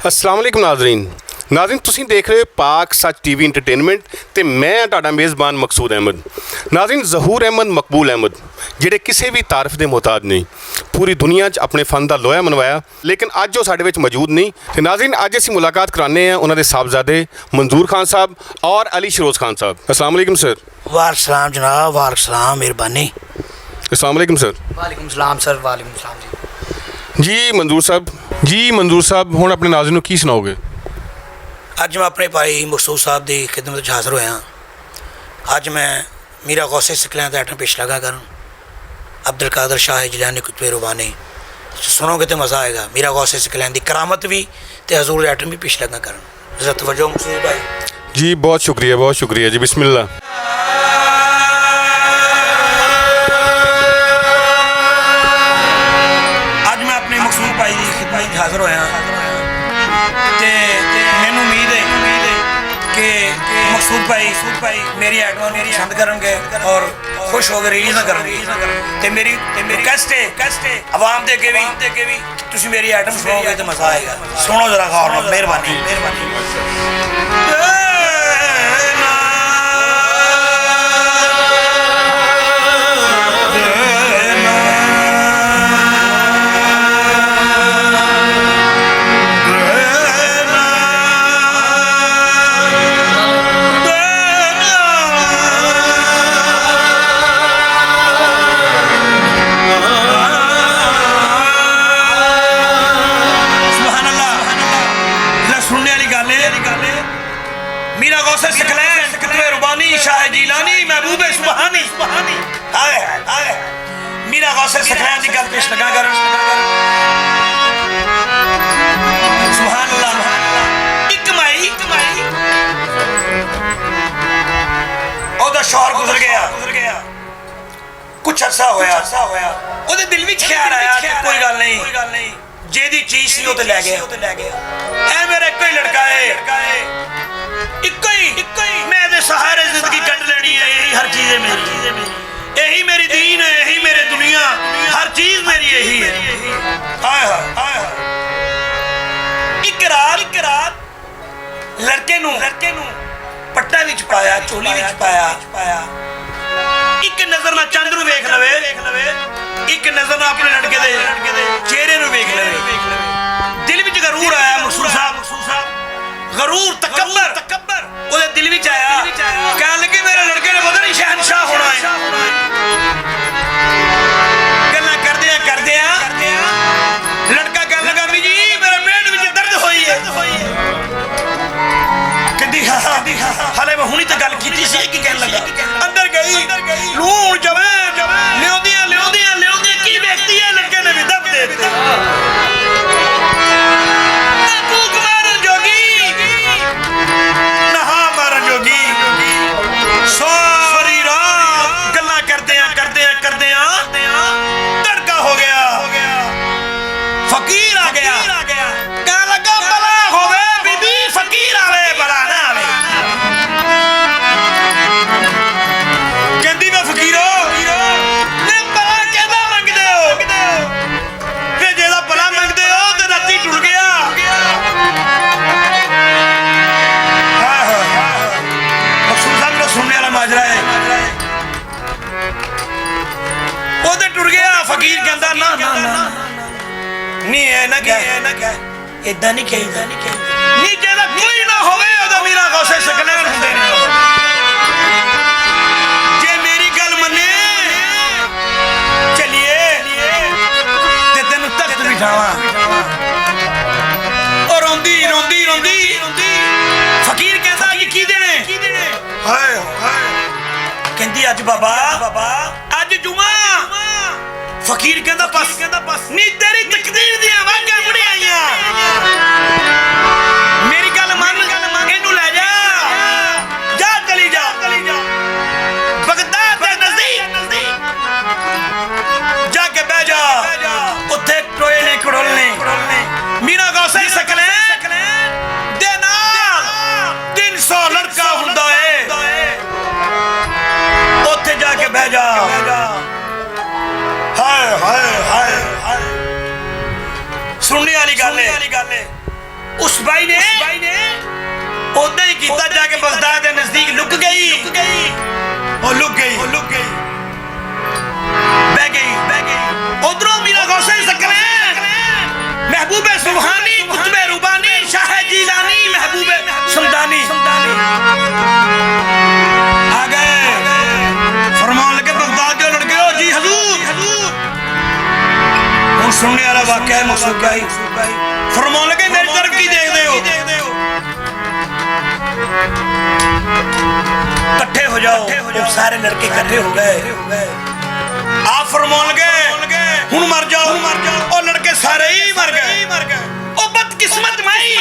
अस्सलाम वालेकुम नाज़रीन तुसीं देख रहे हो पाक सच टीवी इंटरटेनमेंट ते मैं तुहाडा मेज़बान मकसूद अहमद। नाज़रीन ज़हूर अहमद मकबूल अहमद ਜਿਹੜੇ ਕਿਸੇ ਵੀ ਤਾਰੀਫ ਦੇ ਮੁਹਤਾਜ ਨਹੀਂ, पूरी दुनिया च अपने फन का लोहा मनवाया, लेकिन अज वो साडे विच मौजूद नहीं। तो नाज़रीन अज असीं मुलाकात कराने हैं उन्होंने साहबजादे मंजूर खान साहब और अली शरोज़ खान साहब। अस्सलाम वालेकुम सर। वालेकुम सलाम जनाब, वालेकुम सलाम, मेहरबानी। अस्सलाम वालेकुम सर। वालेकुम सलाम सर, वालेकुम सलाम जी मंजूर साहब हुण अपने नाज़रीन नूं की सुनाओगे? अज मैं अपने भाई मकसूद साहब की खिदमत हाज़र होया। अज मैं मीरा गौसे सिकलियां दा ऐटम पेश लगा करन। अब्दुल कादर शाह जिलानी कुतुब रुबानी सुनोगे तो मज़ा आएगा। मीरा गौसे सिकलियां दी करामत भी ते हजूर ऐटम भी पेश लगा करन। ज़रा तवज्जो मकसूद भाई। जी बहुत शुक्रिया जी, बिस्मिल्लाह। अज मैं अपने मकसूद भाई की खिदमत हाज़र होया ते मैनू उम्मीद है कि मकसूद भाई मेरी आइटम पसंद करेंगे और खुश हो गए रिलीज़ करेंगे। तो मेरी रिक्वेस्ट है आवाम दे अगे भी तुसीं मेरी आइटम सुनोगे तो मज़ा आएगा। सुनो जरा गौर नाल, मेहरबानी। मीरा गौसे सिकलैन कुतुब रुबानी शाह जिलानी महबूब सुबहानी आए मीरा गौसे सिकलैन की गल पेश लगा कर। सुभान अल्लाह। एक माई ओदा शौहर गुजर गया। कुछ अरसा होया ओदे दिल विच ख्याल आया कि कोई गल नहीं, जेदी चीज सी ओ ते ले गया। ऐ मेरा कोई लड़का है, इक्को ही मैं दे सहारे जिंदगी कट लेनी है। यही हर चीज है मेरी, यही मेरी दीन है, यही मेरी दुनिया, हर चीज मेरी यही है। हाय हाय एक रात लड़के नू पट्टा विच पाया, चोली विच पाया। एक नजर ना चंद नू वेख लवे, एक नजर ना अपने लड़के दे चेहरे नू वेख लवे। दिल विच गरूर आया मकसूद साहब, गरूर तकब्बर ओदे दिल विच आया। कहन लगे मेरे लड़के ने पता नहीं शहनशाह होना है। गल्लां करदियां लड़का कहन लगा अम्मी जी मेरे पेट विच दर्द होई है। कहंदी हाले मैं हुणी तो गल कीती सी कि कहन लगा अंदर गई लूण जवे लियोंदियां की व्यक्ति है लड़के ने भी दब दे दित्ते। सारी रात गल्लां करदियां तड़का हो गया। फकीर आ गया। कहने लगा भला होवे बीबी फकीर आवे भला ना आवे। कहंदी मैं फकीरो ते भला केदा मंगदे हो? ते जेदा भला मंगदे हो ते राती टुट गया। सुनने वाला माजरा है ओदे टुर गया। फकीर कहंदा ना नहीं है ना क्या इदा नहीं कहीदा नहीं, जेदा कोई ना होवे ओदा मीरा गौसे सिकलैन हुंदे ने। जे मेरी गल मन्ने चलिए ते तेनू तख्त बिठावा। और रोंदी फकीर कहंदा कि की देने? हाय कहंदी अज बाबा अज जुमा। फकीर कहंदा बस नी तेरी तकदीर दी आवाज़ां मुड़ी आईयां। मेरी गल मन इनू ले जा चली जा बगदाद दे नजदीक जाके बह जा। उत्थे टोए ने कड़ोलने मीरा गौसे सिकलैन दे नाल 300 लड़का हुंदा है। उत्थे जाके बह जा। हाय सुनने वाली गल है उस भाई ने उदा ही किया, जाके बगदाद के नजदीक लुक गई, लुक गई, बह गई। उधरों मीरा गौसे सकलैन, महबूबे सुबहानी, कुतुबे रुबानी, शाह जीलानी, महबूबे समदानी आ गए। फरमान लगे बगदाद के लड़के हो जी हजूर। हम सुनने वाला वाकया है मकसूद भाई। फरमान लगे मेरी तरफ की देखते हो, इकट्ठे हो जाओ। सारे लड़के इकट्ठे हो गए। आप फरमान लगे हुन मर जाओ। और लड़के सारे ही मर गए। ओ बदकिस्मत माई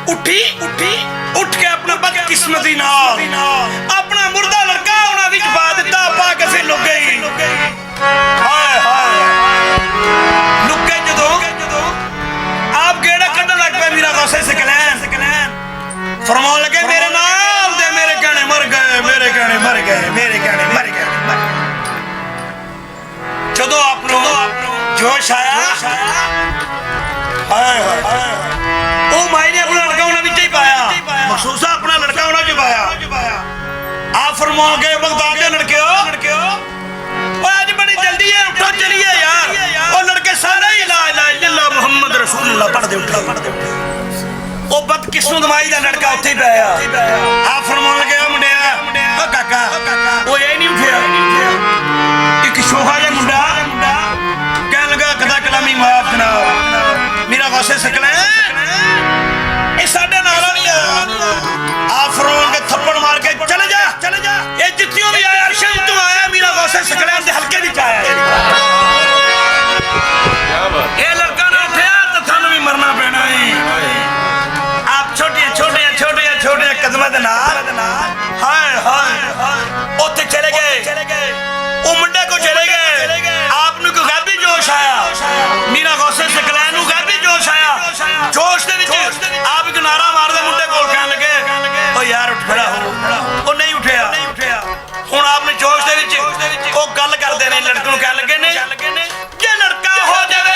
उठ के अपना बदकिस्मती नाल अपना मुर्दा लड़का उन्हां विच पा दिता, पा के फिर लुक गई। हाय लुक गए जदों आप गेड़ा कड्ढन लग पे मीरा गौसे सकलैन। फरमान लगे मेरे नाल दे, मेरे कहने मर गए, मेरे कहने मर गए, मेरे कहने मर गए। जदों आपनों जोश आया, ओ माई ने अपना लड़का उन्हां विच ही पाया, महसूसा अपना लड़का उन्हां च पाया। आप फरमान गए बगदाद दे लड़के हो, आज बड़ी जल्दी है, उठो चलिए यार। और लड़के सारे ही ला इलाहा इल्लल्लाह मुहम्मद रसूलुल्लाह पढ़दे उठे। ओ बदकिस्मत माई दा लड़का उत्थे ही पाया। आप फरमान लगे मुंडिया, ओ काका, ओ ये नहीं उठिया। एक शोहा जा मुंडा कहने लगा कदा कलामी माफ जनाब, मेरा गौसे सकलैन ये साडे नाल नहीं है। आप फरमान के थप्पड़ मार के चले जा। ये जित्तियों भी आया, अर्शद तो आया, मेरा गौसे सकलैन दे हल्के विच आया। ये लड़का ना उठिया तो थानू भी मरना पैना है। आप छोटे कदमां दे नाल हाय उत्थे चले गए। वो मुंडे को चले गए। आपनू कोई गैबी जोश आया, मीरा गौसे सकलैन नू गैबी जोश आया। जोश दे विच आप एक नारा मारदे मुंडे कोल कहन लगे ओ यार उठ खड़ा हो। ओ नहीं उठिया। हुण आपने जोश दे विच ओ गल करदे ने, लड़के नू कहन लगे ने जे लड़का हो जावे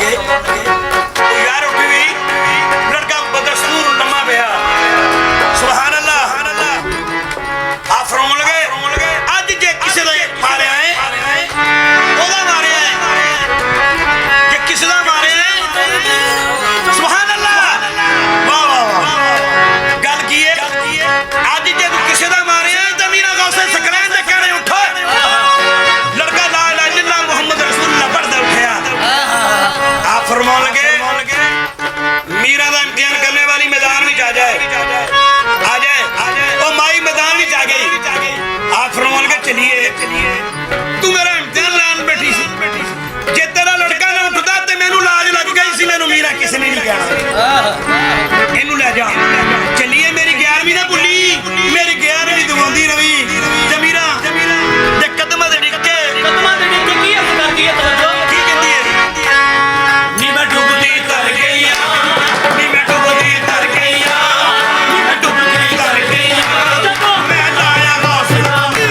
लगे ओ यार उठ भी लड़का बदस्तूर लम्मा पिया सुभान अल्लाह आ फरमाउण लगे अज जे किसी दा मारिया है ओदा मारिया है जे किसी दा मारिया है सुभान अल्लाह वाह वाह वाह गल की है अज जे तू किसी दा मारिया है ते मीरा गौसे सकरैन दे कहणे उठ लड़का ला इलाहा इल्लल्लाह मुहम्मद रसूलुल्लाह पढ़दा उठिया आ फरमाउण लगे मीरा दा इम्तिहान करने वाली मैदान में आ जाए ओ माई मैदान में आ गई आ फरमाउण लगे चलिए तू मेरा इम्तिहान लान बैठी सी जे तेरा लड़का ना उठदा ते मैनू लाज लग गई सी मैनू मीरा किसी ने नहीं कहना इनू ले जा चलिए मेरी 11वीं ना भुल्ली मेरी 11वीं दवांदी रवी जमीरा ते कदमां दे डिक्के की कहंदी है नी मैं डुबदी तर गईया नी मैं डुबदी तर गईया नी मैं डुबदी तर गईया मैं लाया गौस मैं डुबदी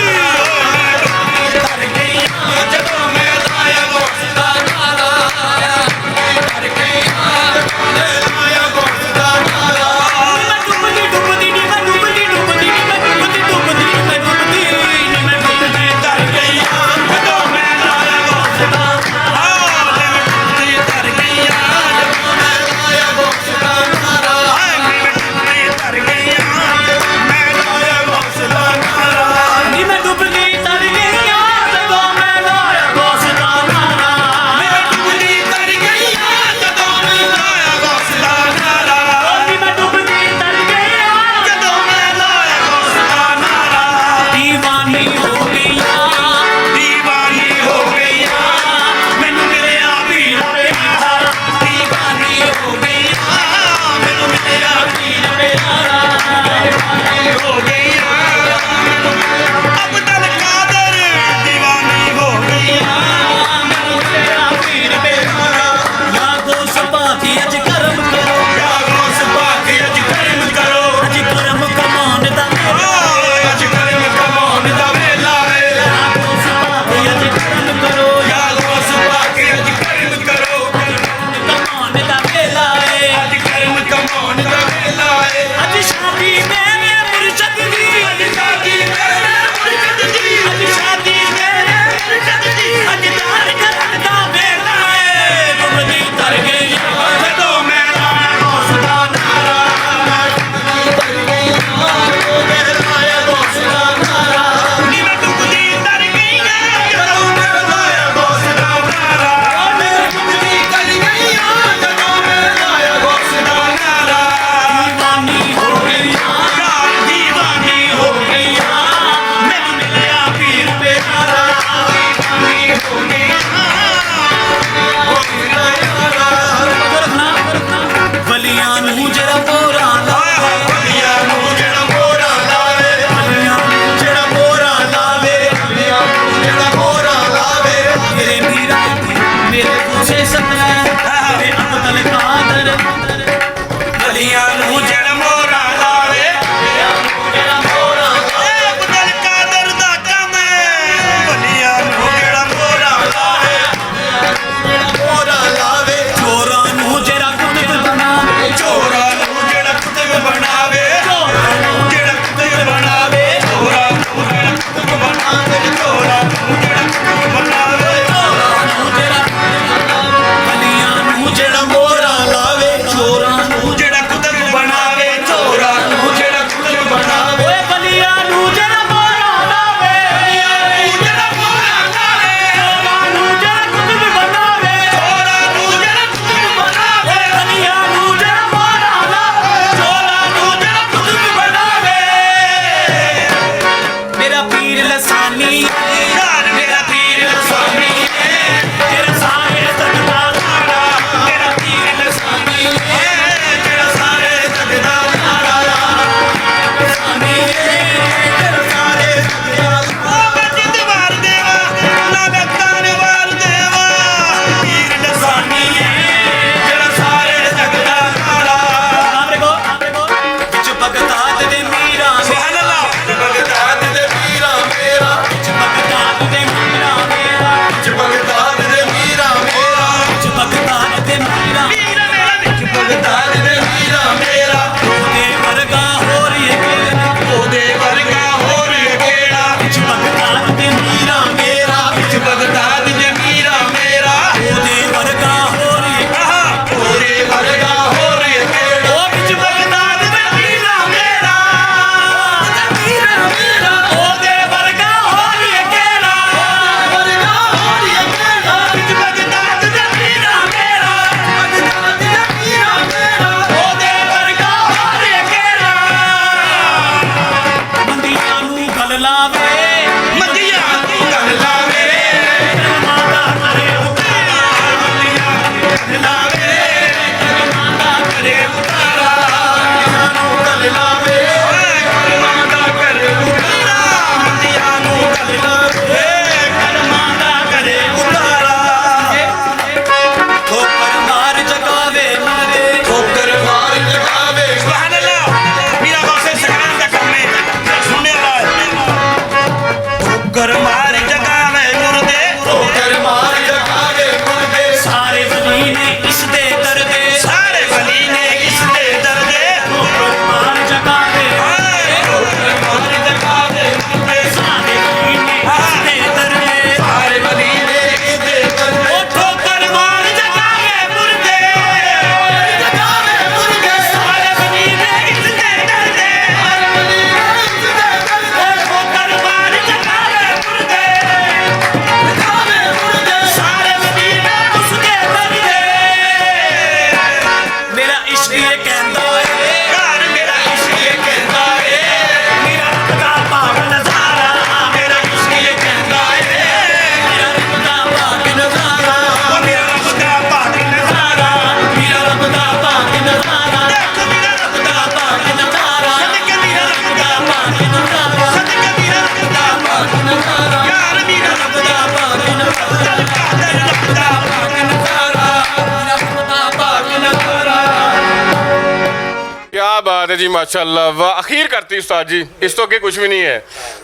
बात है जी, माशाल्लाह, वाह, अखीर करती उस्ताद जी, इस तो अगे कुछ भी नहीं है।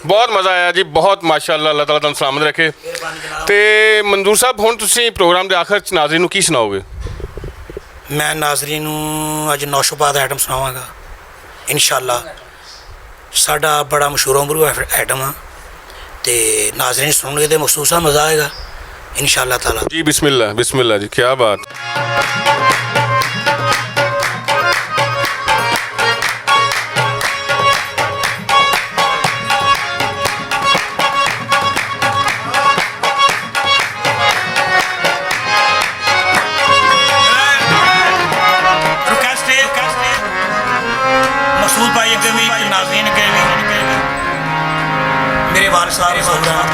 बहुत मज़ा आया जी, बहुत माशाल्लाह, अल्लाह ताला तुहानू सलामत रखे। तो मंजूर साहब, हुण तुसीं प्रोग्राम के आखिर च नाज़रीन नूं की सुनाओगे? मैं नाज़रीन नूं अज नौशोबाद आइटम सुनावांगा इंशाअल्लाह। साडा बड़ा मशहूर उमरू आइटम आ ते नाज़रीन सुनगे तो महसूस मज़ा आएगा इंशाअल्लाह ताला। जी बिस्मिल्लाह, बिस्मिल्लाह जी, क्या बात। मसूद भाई अगे भी नाज़रीन अगे भी मेरे वाल साहब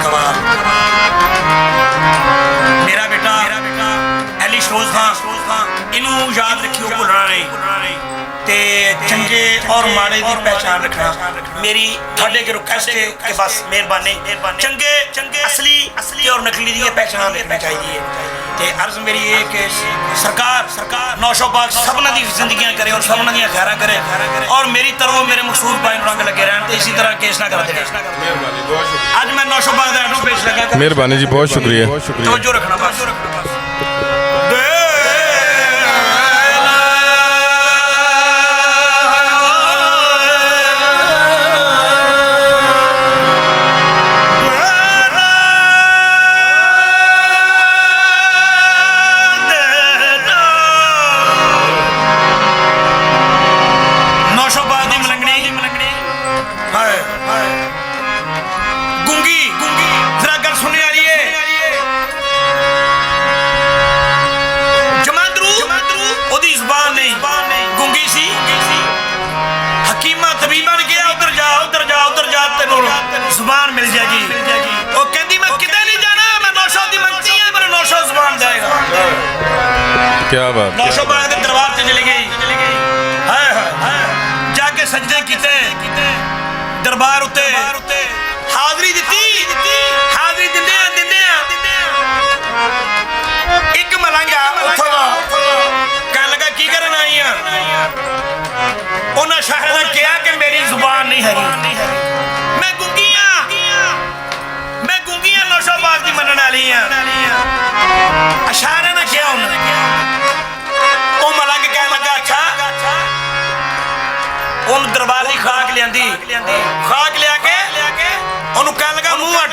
कवाल, मेरा बेटा एली शरोज खान, इनू याद रखियो, भुलना नहीं ते चंगे और माड़े की पहचान रखना मेरी थोड़े की रिक्वेस्ट है कि बस मेहरबानी चंगे असली और नकली की पहचान रखनी चाहिए। ते अर्ज मेरी ये कि सरकार नौशोबाग सबना दी जिंदगियां करे और सबना दी खैरा करे और मेरी तरफ मेरे मकसूद भाई रंग लगे रहन ते इसी तरह केस ना करते रहें। आज मैं नौशोबाग दा एड्रेस पेश लगा। मेहरबानी जी, बहुत शुक्रिया। तवज्जो रखना बस। जुबान मिल जाएगी, वो कहती मैं किते नहीं जाना, मैं नौशा दी मंगती है, मेरे नौशा जुबान जाएगा। क्या बात। नौशा बाग के दरबार से चली गई, हाय हाय जाके सजदे कीते दरबार उते हाजरी दी, हाजरी दिंदे एक मलंगा उठो कह लगा की करन आई हां। उन्हें शहर ने कहा कि मेरी जुबान नहीं है, मैं गुंगियां नौशाबाद की मनन वाली हां। अशारे ने क्या मलंग कह लगा अच्छा उन दरबार की खाक लियांदी, खाक लिया के उन्होंने कह लगा मुंह अट,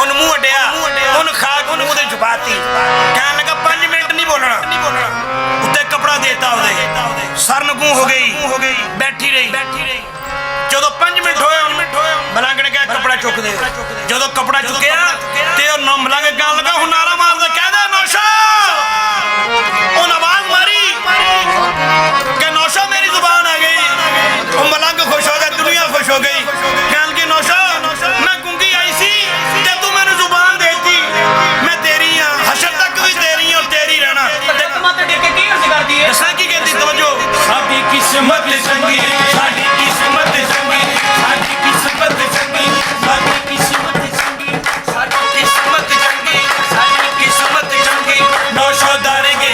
उन मुंह अड्डिया, उन खाक मुंह दे छुपाती, कह लगा 5 मिनट नहीं बोलना, उत्ते कपड़ा देता उदे सर नगू हो गई, बैठी रही। जो 5 मिनट होए मलंग ने कहा कपड़ा चुक दे, जो कपड़ा चुकया तो मलंग कह लगा हूं नारा मार दे, कह दे नौशा, उन आवाज मारी कि नौशा मेरी जुबान आ गई। वो मलंग खुश हो गया, दुनिया खुश हो गई, कहन की नौशा मैं गुंगी आई सी ते तू मैंने जुबान देती, मैं तेरी हां, हशर तक भी तेरी और तेरी रहना। दसा की कहती तवज्जो, साडी किस्मत चंगी, साडी किस्मत चंगी, साडी किस्मत चंगी, साडी किस्मत चंगी, साडी किस्मत चंगी, साडी किस्मत चंगी, नौशा दारे के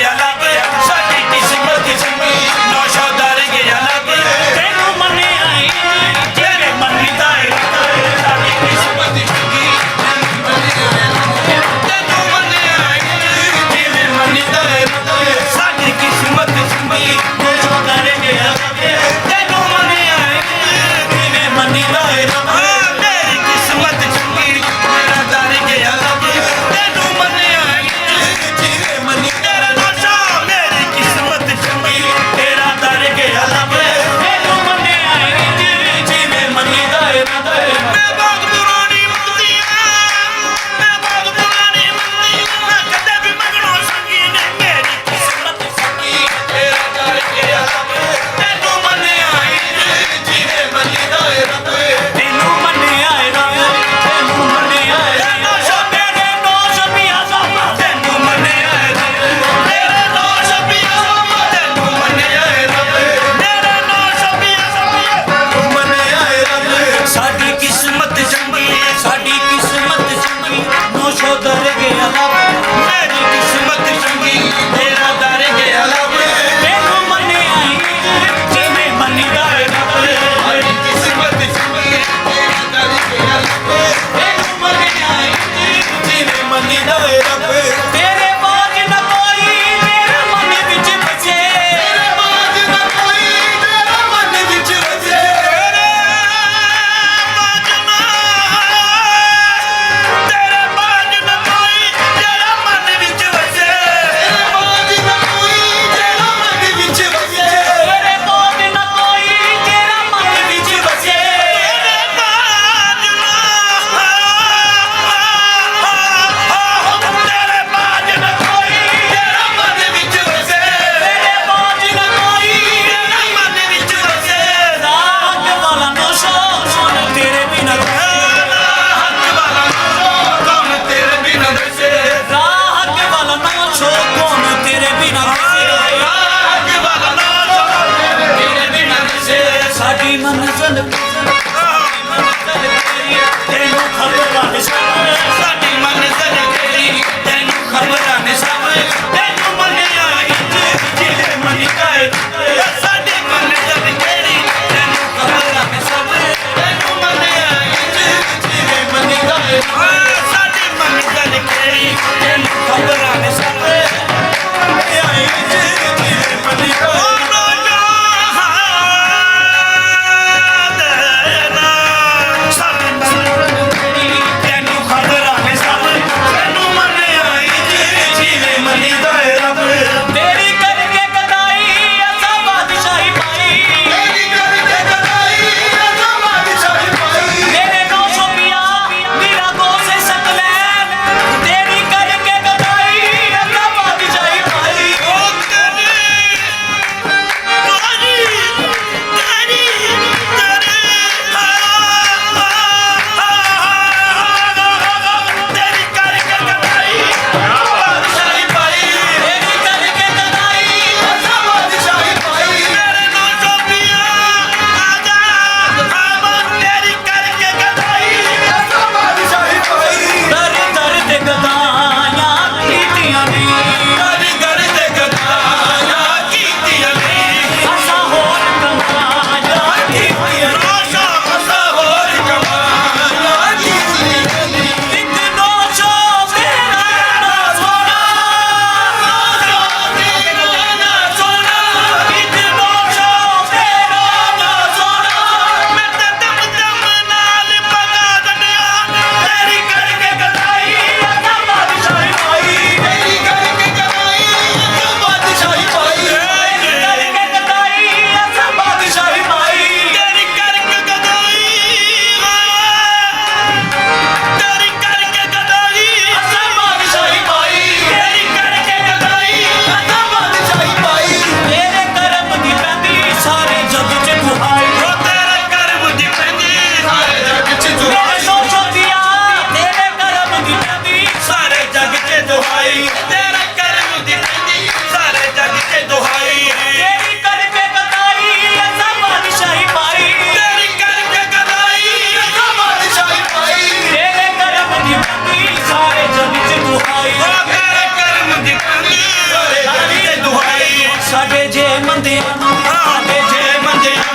ਸਾਡੇ ਜੇ ਮੰਦਿਆਂ ਸਾਡੇ ਜੇ ਮੰਦਿਆਂ